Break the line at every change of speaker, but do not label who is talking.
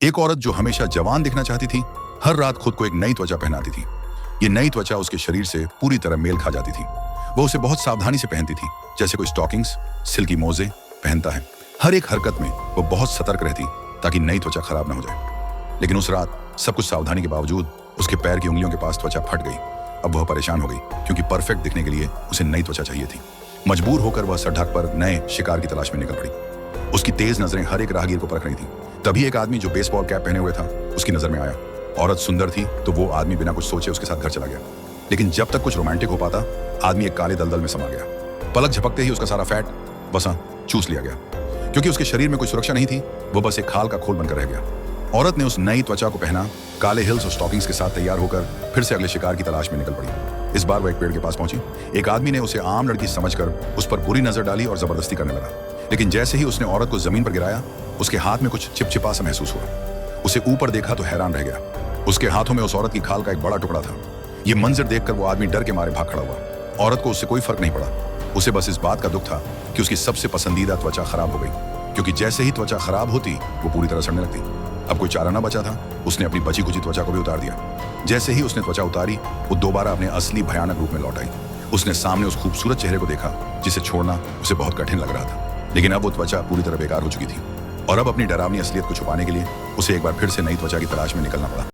एक औरत जो हमेशा जवान दिखना चाहती थी, हर रात खुद को एक नई त्वचा पहनाती थी। ये नई त्वचा उसके शरीर से पूरी तरह मेल खा जाती थी। वो उसे बहुत सावधानी से पहनती थी, जैसे कोई स्टॉकिंग्स, सिल्की मोजे पहनता है। हर एक हरकत में वो बहुत सतर्क रहती ताकि नई त्वचा खराब न हो जाए। लेकिन उस रात सब कुछ सावधानी के बावजूद उसके पैर की उंगलियों के पास त्वचा फट गई। अब वह परेशान हो गई, क्योंकि परफेक्ट दिखने के लिए उसे नई त्वचा चाहिए थी। मजबूर होकर वह सड़क पर नए शिकार की तलाश में निकल पड़ी। उसकी तेज नजरें हर एक राहगीर को परख रही थी। तभी एक आदमी जो बेसबॉल कैप पहने हुए था उसकी नजर में आया। औरत सुंदर थी तो वो आदमी बिना कुछ सोचे उसके साथ घर चला गया। लेकिन जब तक कुछ रोमांटिक हो पाता, आदमी एक काले दलदल में समा गया। पलक झपकते ही उसका सारा फैट वसा चूस लिया गया। क्योंकि उसके शरीर में कोई सुरक्षा नहीं थी, वो बस एक खाल का खोल बनकर रह गया। औरत ने उस नई त्वचा को पहना, काले हिल्स और स्टॉकिंग्स के साथ तैयार होकर फिर से अगले शिकार की तलाश में निकल पड़ी। इस बार वह एक पेड़ के पास पहुंची। एक आदमी ने उसे आम लड़की समझकर उस पर बुरी नजर डाली और जबरदस्ती करने लगा। लेकिन जैसे ही उसने औरत को जमीन पर गिराया, उसके हाथ में कुछ चिपचिपा सा महसूस हुआ। उसे ऊपर देखा तो हैरान रह गया। उसके हाथों में उस औरत की खाल का एक बड़ा टुकड़ा था। ये मंजर देखकर वो आदमी डर के मारे भाग खड़ा हुआ। औरत को उससे कोई फर्क नहीं पड़ा। उसे बस इस बात का दुख था कि उसकी सबसे पसंदीदा त्वचा खराब हो गई। क्योंकि जैसे ही त्वचा खराब होती, वो पूरी तरह सड़ने लगती। अब कोई चारा ना बचा था, उसने अपनी बची खुची त्वचा को भी उतार दिया। जैसे ही उसने त्वचा उतारी, वो दोबारा अपने असली भयानक रूप में लौट आई। उसने सामने उस खूबसूरत चेहरे को देखा जिसे छोड़ना उसे बहुत कठिन लग रहा था। लेकिन अब वो त्वचा पूरी तरह बेकार हो चुकी थी और अब अपनी डरावनी असलियत को छुपाने के लिए उसे एक बार फिर से नई त्वचा की तलाश में निकलना पड़ा।